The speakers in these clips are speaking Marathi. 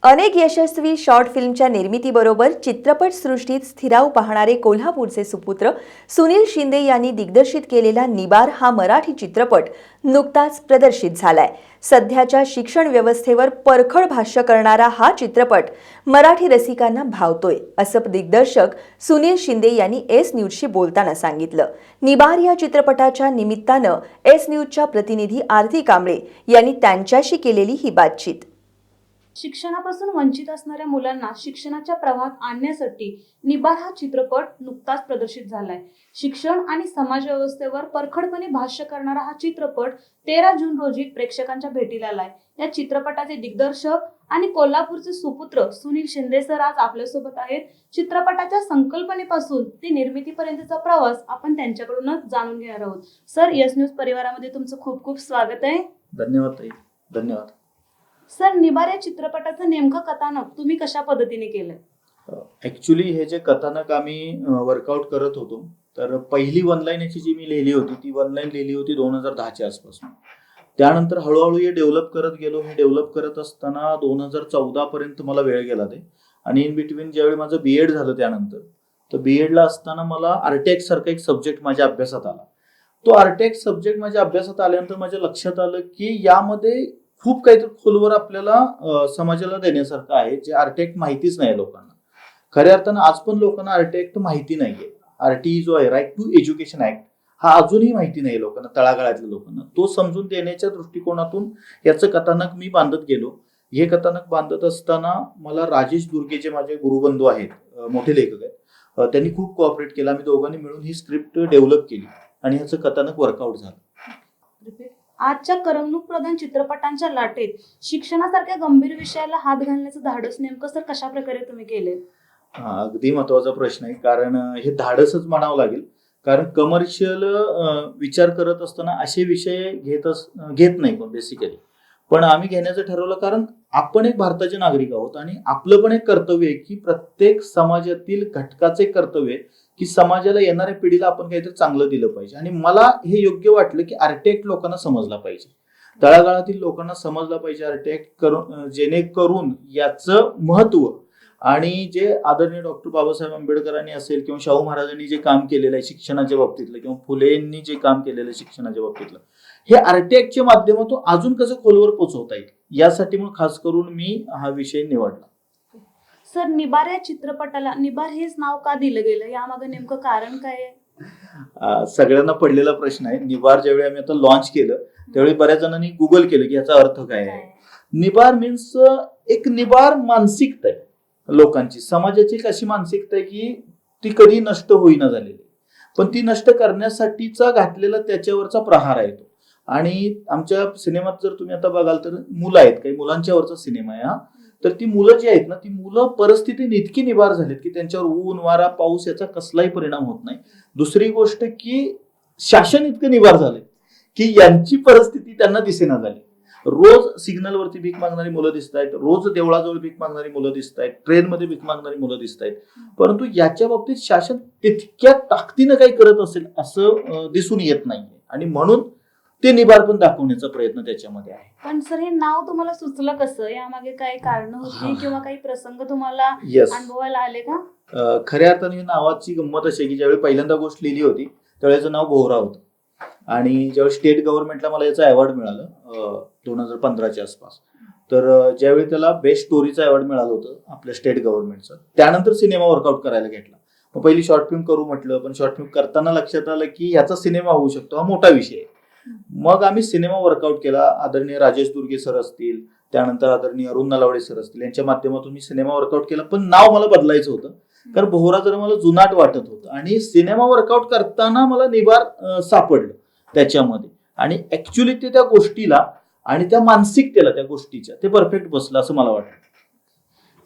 अनेक यशस्वी शॉर्ट फिल्मच्या निर्मितीबरोबर चित्रपटसृष्टीत स्थिराव पाहणारे कोल्हापूरचे सुपुत्र सुनील शिंदे यांनी दिग्दर्शित केलेला निबार हा मराठी चित्रपट नुकताच प्रदर्शित झालाय. सध्याच्या शिक्षण व्यवस्थेवर परखड भाष्य करणारा हा चित्रपट मराठी रसिकांना भावतोय, असं दिग्दर्शक सुनील शिंदे यांनी एस न्यूजशी बोलताना सांगितलं. निबार या चित्रपटाच्या निमित्तानं एस न्यूजच्या प्रतिनिधी आरती कांबळे यांनी त्यांच्याशी केलेली ही बातचीत. शिक्षणापासून वंचित असणाऱ्या मुलांना शिक्षणाच्या प्रवाहात आणण्यासाठी निबार हा चित्रपट नुकताच प्रदर्शित झालाय. शिक्षण आणि समाज व्यवस्थेवर परखडपणे भाष्य करणारा हा चित्रपट 13 जून रोजी प्रेक्षकांच्या भेटीला आलाय. या चित्रपटाचे दिग्दर्शक आणि कोल्हापूरचे सुपुत्र सुनील शिंदे सर आज आपल्यासोबत आहेत. चित्रपटाच्या संकल्पनेपासून ते निर्मितीपर्यंतचा प्रवास आपण त्यांच्याकडूनच जाणून घेणार आहोत. सर, एस न्यूज परिवारामध्ये तुमचं खूप खूप स्वागत आहे. धन्यवाद ताई, धन्यवाद. सर, निबार या चित्रपटाचं नेमकं कथानक तुम्ही कशा पद्धतीने केलंय? ऍक्च्युली हे जे कथानक आम्ही वर्कआउट करत होतो, तर पहिली वन लाईन याची जी मी लिहिली होती ती वन लाईन लिहिली होती 2010च्या आसपास. त्यानंतर हळूहळू हे डेव्हलप करत गेलो. हे डेव्हलप करत असताना 2014 पर्यंत मला वेळ गेला ते. आणि इन बिटवीन ज्यावेळी माझं बीएड झालं त्यानंतर, तर बीएडला असताना मला आरटेक्स सारखा एक सब्जेक्ट माझ्या अभ्यासात आला. तो आरटेक्स सब्जेक्ट माझ्या अभ्यासात आल्यानंतर माझ्या लक्षात आलं की यामध्ये खूप काहीतरी खोलवर आपल्याला समाजाला देण्यासारखं आहे, जे आर्टिएक्ट माहितीच नाही लोकांना. खऱ्या अर्थानं आज पण लोकांना आर्टिएक्ट माहिती नाहीये. आरटीई जो आहे, राईट टू एज्युकेशन ऍक्ट, हा अजूनही माहिती नाही लोकांना, तळागाळातल्या लोकांना. तो समजून देण्याच्या दृष्टिकोनातून याचं कथानक मी बांधत गेलो. हे कथानक बांधत असताना मला राजेश दुर्गे, जे माझे गुरुबंधू आहेत, मोठे लेखक आहेत, त्यांनी खूप कोऑपरेट केला. आम्ही दोघांनी मिळून ही स्क्रिप्ट डेव्हलप केली आणि ह्याचं कथानक वर्कआउट झालं. आजच्या करमणूक प्रधान चित्रपटांच्या लाटेत शिक्षणासारख्या गंभीर विषयाला हात घालण्याचं धाडस नेमकं सर कशा प्रकारे तुम्ही केले? अगदी महत्वाचा प्रश्न आहे, कारण हे धाडसच म्हणावं लागेल. कारण कमर्शियल विचार करत असताना असे विषय घेत नाही कोण बेसिकली. पण आम्ही घेण्याचं ठरवलं, कारण आपण एक भारताचे नागरिक आहोत आणि आपलं पण एक कर्तव्य आहे की प्रत्येक समाजातील घटकाचे कर्तव्य आहे की समाजाला, येणाऱ्या पिढीला आपण काहीतरी चांगलं दिलं पाहिजे. आणि मला हे योग्य वाटलं की आर्टिएक्ट लोकांना समजला पाहिजे, तळागाळातील लोकांना समजला पाहिजे आर्टिएक्ट करून, जेणेकरून याचं महत्व आणि जे आदरणीय डॉक्टर बाबासाहेब आंबेडकरांनी असेल किंवा शाहू महाराजांनी जे काम केलेलं आहे शिक्षणाच्या बाबतीतलं, किंवा फुलेंनी जे काम केलेलं आहे शिक्षणाच्या बाबतीतलं, हे आर्टिएक्टच्या माध्यमातून अजून कसं खोलवर पोहोचवता येईल, यासाठी मग खास करून मी हा विषय निवडला. सर, निबार या चित्रपटाला निबार हेच नाव का दिलं गेलं, यामागे नेमकं कारण काय आहे? सगळ्यांना पडलेला प्रश्न आहे. निबार ज्यावेळी आम्ही आता लॉन्च केलं त्यावेळी बऱ्याच जणांनी गुगल केलं की याचा अर्थ काय आहे. निबार मीन्स एक निबार मानसिकता आहे लोकांची, समाजाची एक अशी मानसिकता आहे की ती कधी नष्ट होईना झालेली, पण ती नष्ट करण्यासाठीचा घातलेला त्याच्यावरचा प्रहार आहे तो. आणि आमच्या सिनेमात जर तुम्ही आता बघाल तर मुलं आहेत, काही मुलांच्यावरचा सिनेमा आहे हा. तर ती मुलं जी आहेत ना, ती मुलं परिस्थितीने इतकी निबार झालीत की त्यांच्यावर ऊन वारा पाऊस याचा कसलाही परिणाम होत नाही. दुसरी गोष्ट की शासन इतकं निबार झालंय की यांची परिस्थिती त्यांना दिसेना झाली. रोज सिग्नलवरती भीक मागणारी मुलं दिसत आहेत, रोज देवळाजवळ भीक मागणारी मुलं दिसत आहेत, ट्रेनमध्ये भीक मागणारी मुलं दिसत आहेत. परंतु याच्या बाबतीत शासन तितक्या ताकदीनं काही करत असेल असं दिसून येत नाहीये. आणि म्हणून ते निबार पण दाखवण्याचा प्रयत्न त्याच्यामध्ये आहे. पण सर, हे नाव तुम्हाला सुचलं कसं? यामागे काही कारण होती किंवा काही प्रसंग तुम्हाला अनुभवायला आले का? खऱ्या अर्थाने नावाची गंमत अशी की ज्यावेळी पहिल्यांदा गोष्ट लिहिली होती त्यावेळेचं नाव भोवरा होतं. आणि ज्यावेळी स्टेट गव्हर्नमेंटला मला याचं अवॉर्ड मिळालं 2015च्या आसपास, तर ज्यावेळी त्याला बेस्ट स्टोरीचं अवॉर्ड मिळालं होतं आपल्या स्टेट गव्हर्नमेंटचं, त्यानंतर सिनेमा वर्कआउट करायला घेतला. मग पहिली शॉर्ट फिल्म करू म्हटलं, पण शॉर्ट फिल्म करताना लक्षात आलं की ह्याचा सिनेमा होऊ शकतो, हा मोठा विषय आहे. मग आम्ही सिनेमा वर्कआउट केला. आदरणीय राजेश दुर्गे सर असतील, त्यानंतर आदरणीय अरुण नलावडे सर असतील, यांच्या माध्यमातून मी सिनेमा वर्कआउट केला. पण नाव मला बदलायचं होतं, कारण भोवरा जरा मला जुनाट वाटत होतं. आणि सिनेमा वर्कआउट करताना मला निबार सापडलं त्याच्यामध्ये. आणि ऍक्च्युली ते त्या गोष्टीला आणि त्या मानसिकतेला त्या गोष्टीच्या ते परफेक्ट बसलं असं मला वाटतं.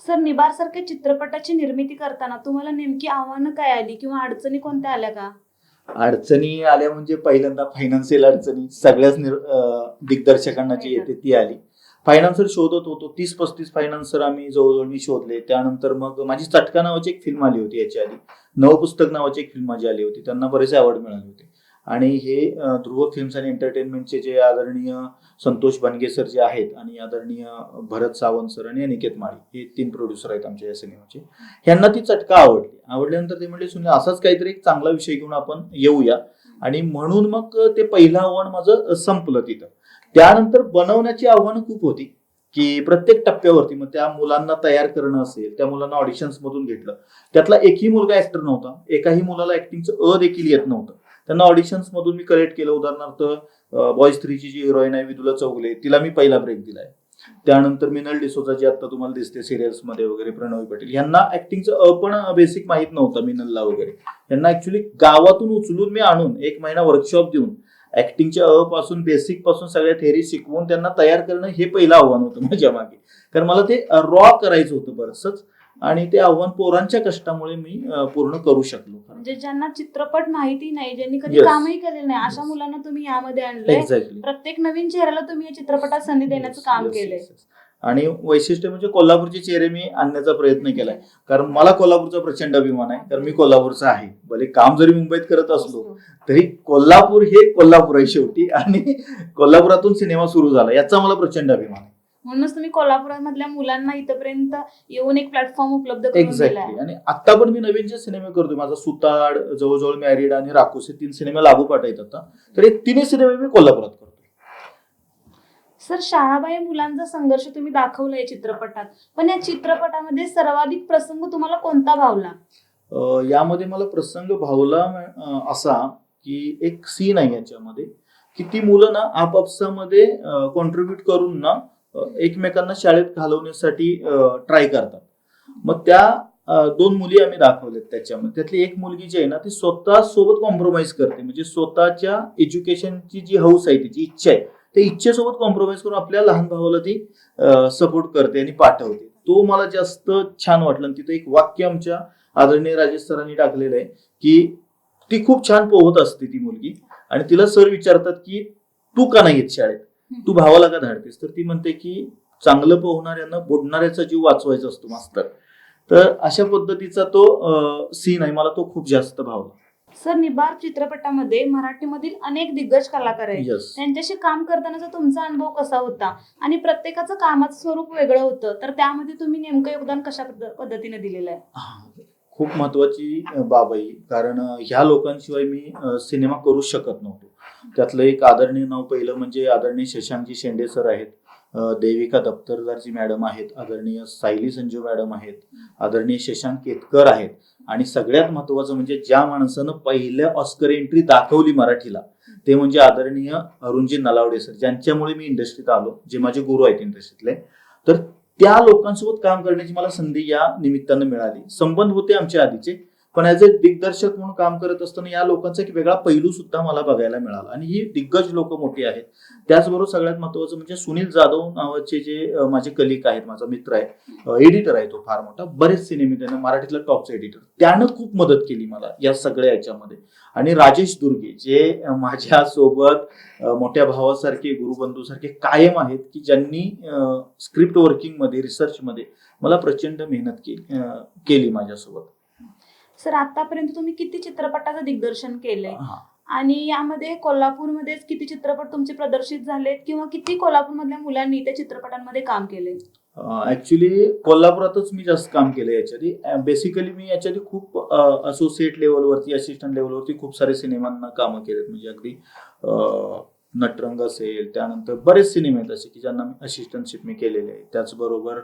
सर, निबार सारख्या चित्रपटाची निर्मिती करताना तुम्हाला नेमकी आव्हानं काय आली किंवा अडचणी कोणत्या आल्या का? अडचणी आल्या म्हणजे पहिल्यांदा फायनान्शियल अडचणी सगळ्याच दिग्दर्शकांना जी येते ती आली. फायनान्सर शोधत होतो, 30-35 फायनान्सर आम्ही जवळजवळ मी शोधले. त्यानंतर मग माझी चटका नावाची एक फिल्म आली होती याच्या आधी, नवपुस्तक नावाची एक फिल्म माझी आली होती, त्यांना बरेचसे अवॉर्ड मिळाले होते. आणि हे ध्रुव फिल्म्स आणि एंटरटेनमेंटचे जे आदरणीय संतोष बनगे सर जे आहेत आणि आदरणीय भरत सावंत सर आणि अनिकेत माळी हे 3 प्रोड्युसर आहेत आमच्या या सिनेमाचे. ह्यांना ती चटका आवडल्यानंतर ते म्हणले सुनील असाच काहीतरी एक चांगला विषय घेऊन आपण येऊया, आणि म्हणून मग ते पहिलं आव्हान माझं संपलं तिथं. त्यानंतर बनवण्याची आव्हानं खूप होती की प्रत्येक टप्प्यावरती मग त्या मुलांना तयार करणं असेल, त्या मुलांना ऑडिशन्स मधून घेतलं, त्यातला एकही मुलगा ऍक्टर नव्हता, एकाही मुलाला ऍक्टिंगचं देखील येत नव्हतं. त्यांना ऑडिशन्स मधून मी कलेक्ट केलं. उदाहरणार्थ बॉयज 3 ची जी हिरोईन आहे विदुला चौगले, तिला मी पहिला ब्रेक दिलाय. त्यानंतर मिनल डिसोजा जी आता तुम्हाला दिसते सिरियल्स मध्ये वगैरे, प्रणवी पाटील, यांना ऍक्टिंगचं पण बेसिक माहित नव्हतं मिनलला वगैरे. यांना ऍक्च्युली गावातून उचलून मी आणून 1 महिना वर्कशॉप देऊन ऍक्टिंगच्या पासून बेसिक पासून सगळ्या थेअरी शिकवून त्यांना तयार करणं हे पहिलं आव्हान होतं माझ्या मागे. कारण मला ते रॉ करायचं होतं बरंचसं, आणि ते आव्हान पोरांच्या कष्टामुळे मी पूर्ण करू शकलो. म्हणजे ज्यांना चित्रपट माहिती नाही, ज्यांनी कधी Yes. कामही केलेलं नाही, अशा Yes. मुलांना तुम्ही यामध्ये आणलंय. एक्झॅक्टली. प्रत्येक नवीन चेहऱ्याला तुम्ही या चित्रपटात संधी देण्याचं काम केलंय. आणि वैशिष्ट्य म्हणजे कोल्हापूरचे चेहरे मी आणण्याचा प्रयत्न केलाय. कारण मला कोल्हापूरचा प्रचंड अभिमान आहे, कारण मी कोल्हापूरचा आहे. भले काम जरी मुंबईत करत असलो तरी कोल्हापूर हे कोल्हापूर आहे शेवटी, आणि कोल्हापुरातून सिनेमा सुरू झाला याचा मला प्रचंड अभिमान आहे. म्हणूनच तुम्ही कोल्हापुरामधल्या मुलांना इथपर्यंत येऊन एक प्लॅटफॉर्म उपलब्ध करून दिलाय. एक्झॅक्टली. आणि आता पण मी नवीन जे सिनेमे करतोय, माझा सुताड, जवळजवळ मॅरिड आणि राखूस हे 3 सिनेमे लागोपाठ आहेत आता, तर हे 3 सिनेमे मी कोल्हापुरात करतोय. सर, शाळाबाह्य मुलांचा संघर्ष तुम्ही दाखवलाय चित्रपटात, पण या चित्रपटामध्ये सर्वाधिक प्रसंग तुम्हाला कोणता भावला? यामध्ये मला प्रसंग भावला असा की एक सीन आहे याच्यामध्ये की ती मुलं ना आपापसामध्ये कॉन्ट्रीब्युट करून ना एकमेकांना शाळेत घालवण्यासाठी ट्राय करतात. मग त्या 2 मुली आम्ही दाखवल्यात त्याच्यामध्ये. त्यातली एक मुलगी जी आहे ना ती स्वतः सोबत कॉम्प्रोमाइज करते, म्हणजे स्वतःच्या एज्युकेशनची जी हौस आहे, तिची इच्छा आहे, त्या इच्छेसोबत कॉम्प्रोमाइज करून आपल्या लहान भावाला ती सपोर्ट करते आणि पाठवते. तो मला जास्त छान वाटलं. आणि तिथे एक वाक्य आमच्या आदरणीय राजेश सरांनी टाकलेलं आहे की ती खूप छान पोहत असते ती मुलगी, आणि तिला सर विचारतात की तू का नाही येत शाळेत, तू भावाला का धाडतेस, तर ती म्हणते की चांगलं पोहणाऱ्यांना बुडणाऱ्याचा जीव वाचवायचा असतो मास्तर. तर अशा पद्धतीचा तो सीन आहे, मला तो खूप जास्त भावला. सर, निबार चित्रपटामध्ये मराठीमधील अनेक दिग्गज कलाकार आहेत. यस. त्यांच्याशी काम करतानाचा तुमचा अनुभव कसा होता? आणि प्रत्येकाचं कामाचं स्वरूप वेगळं होतं, तर त्यामध्ये तुम्ही नेमकं योगदान कशा पद्धतीने दिलेलं आहे? खूप महत्वाची बाब आहे, कारण ह्या लोकांशिवाय मी सिनेमा करू शकत नव्हतो. त्यातलं एक आदरणीय नाव पहिलं म्हणजे आदरणीय शशांकजी शेंडे सर आहेत, देविका दप्तरदारजी मॅडम आहेत, आदरणीय सायली संजू मॅडम आहेत, आदरणीय शशांक केतकर आहेत, आणि सगळ्यात महत्वाचं म्हणजे ज्या माणसानं पहिल्या ऑस्कर एंट्री दाखवली मराठीला ते म्हणजे आदरणीय अरुणजी नलावडे सर, ज्यांच्यामुळे मी इंडस्ट्रीत आलो, जे माझे गुरु आहेत इंडस्ट्रीतले. तर त्या लोकांसोबत काम करण्याची मला संधी या निमित्तानं मिळाली. संबंध होते आमच्या आधीचे, पण ऍज अ दिग्दर्शक म्हणून काम करत असताना या लोकांचा एक वेगळा पैलू सुद्धा मला बघायला मिळाला, आणि ही दिग्गज लोक मोठी आहेत. त्याचबरोबर सगळ्यात महत्वाचं म्हणजे सुनील जाधव नावाचे जे माझे कलिक आहेत, माझा मित्र आहे, एडिटर आहे तो फार मोठा, बरेच सिनेमे त्यानं, मराठीतला टॉपचा एडिटर, त्यानं खूप मदत केली मला या सगळ्या याच्यामध्ये. आणि राजेश दुर्गे जे माझ्या सोबत मोठ्या भावासारखे, गुरुबंधूसारखे कायम आहेत, की ज्यांनी स्क्रिप्ट वर्किंग मध्ये, रिसर्च मध्ये मला प्रचंड मेहनत केली माझ्यासोबत. सर, आतापर्यंत तुम्ही किती चित्रपटाचं दिग्दर्शन केलंय, आणि यामध्ये कोल्हापूरमध्येच किती चित्रपट तुमचे प्रदर्शित झालेत, किंवा किती कोल्हापूरमधल्या मुलांनी त्या चित्रपटांमध्ये काम केले? ऍक्च्युली कोल्हापुरातच मी जास्त काम केलं याच्या आधी. बेसिकली मी याच्या आधी खूप असोसिएट लेवलवरती, असिस्टंट लेवलवरती खूप सारे सिनेमांना कामं केलेत. म्हणजे अगदी नटरंग असेल, त्यानंतर बरेच सिनेमे आहेत असे की ज्यांना असिस्टंटशिप मी केलेले आहे. त्याचबरोबर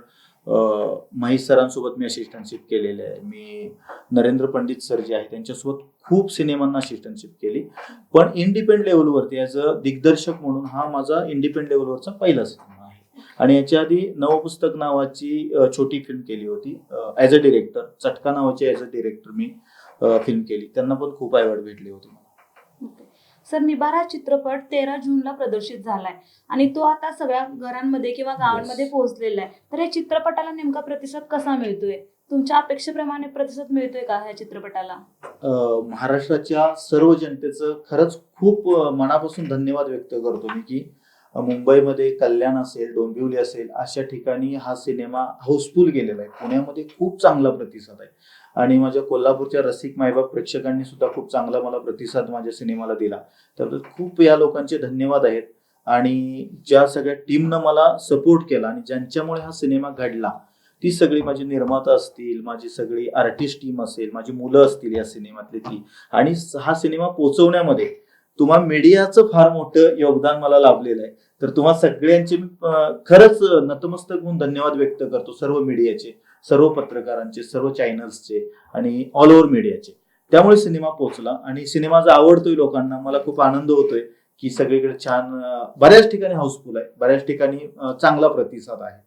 महेश सरांसोबत मी असिस्टंटशिप केलेले आहे. मी नरेंद्र पंडित सर जे आहे त्यांच्यासोबत खूप सिनेमांना असिस्टंटशिप केली. पण इंडिपेंडंट लेवलवरती ऍज अ दिग्दर्शक म्हणून हा माझा इंडिपेंडंट लेवलवरचा पहिला सिनेमा आहे. आणि याच्या आधी नवपुस्तक नावाची छोटी फिल्म केली होती ऍज अ डिरेक्टर. चटका नावाची as a director me film केली, त्यांना पण खूप अवॉर्ड भेटले होते. सर, निबार हा चित्रपट 13 जूनला प्रदर्शित झालाय, आणि तो आता सगळ्या घरांमध्ये किंवा गावांमध्ये पोहोचलेला आहे. तर या चित्रपटाला नेमका प्रतिसाद कसा मिळतोय? तुमच्या अपेक्षेप्रमाणे प्रतिसाद मिळतोय का ह्या चित्रपटाला? महाराष्ट्राच्या सर्व जनतेचं खरंच खूप मनापासून धन्यवाद व्यक्त करतो मी की मुंबईमध्ये कल्याण असेल, डोंबिवली असेल, अशा ठिकाणी हा सिनेमा हाऊसफुल गेलेला आहे. पुण्यामध्ये खूप चांगला प्रतिसाद आहे आणि माझ्या कोल्हापूरच्या रसिक मायबाप प्रेक्षकांनी सुद्धा खूप चांगला मला प्रतिसाद माझ्या सिनेमाला दिला. तर खूप या लोकांचे धन्यवाद आहेत. आणि ज्या सगळ्या टीमनं मला सपोर्ट केला आणि ज्यांच्यामुळे हा सिनेमा घडला, ती सगळी माझी निर्माता असतील, माझी सगळी आर्टिस्ट टीम असेल, माझी मुलं असतील या सिनेमातली ती, आणि हा सिनेमा पोहोचवण्यामध्ये तुम्हा मीडियाचं फार मोठं योगदान मला लाभलेलं आहे. तर तुम्हा सगळ्यांचे मी खरंच नतमस्तक होऊन धन्यवाद व्यक्त करतो. सर्व मीडियाचे, सर्व पत्रकारांचे, सर्व चॅनल्सचे आणि ऑल ओव्हर मीडियाचे. त्यामुळे सिनेमा पोहोचला आणि सिनेमा जो आवडतोय लोकांना, मला खूप आनंद होतोय की सगळीकडे छान, बऱ्याच ठिकाणी हाऊसफुल आहे, बऱ्याच ठिकाणी चांगला प्रतिसाद आहे.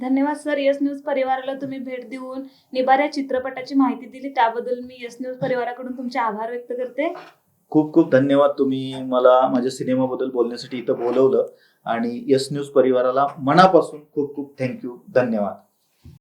धन्यवाद सर. यस न्यूज परिवाराला तुम्ही भेट देऊन निबार या चित्रपटाची माहिती दिली त्याबद्दल मी यस न्यूज परिवाराकडून तुमचे आभार व्यक्त करते. खूप खूप धन्यवाद. तुम्ही मला माझ्या सिनेमाबद्दल बोलण्यासाठी इथं बोलवलं आणि यस न्यूज परिवाराला मनापासून खूप खूप थँक्यू. धन्यवाद.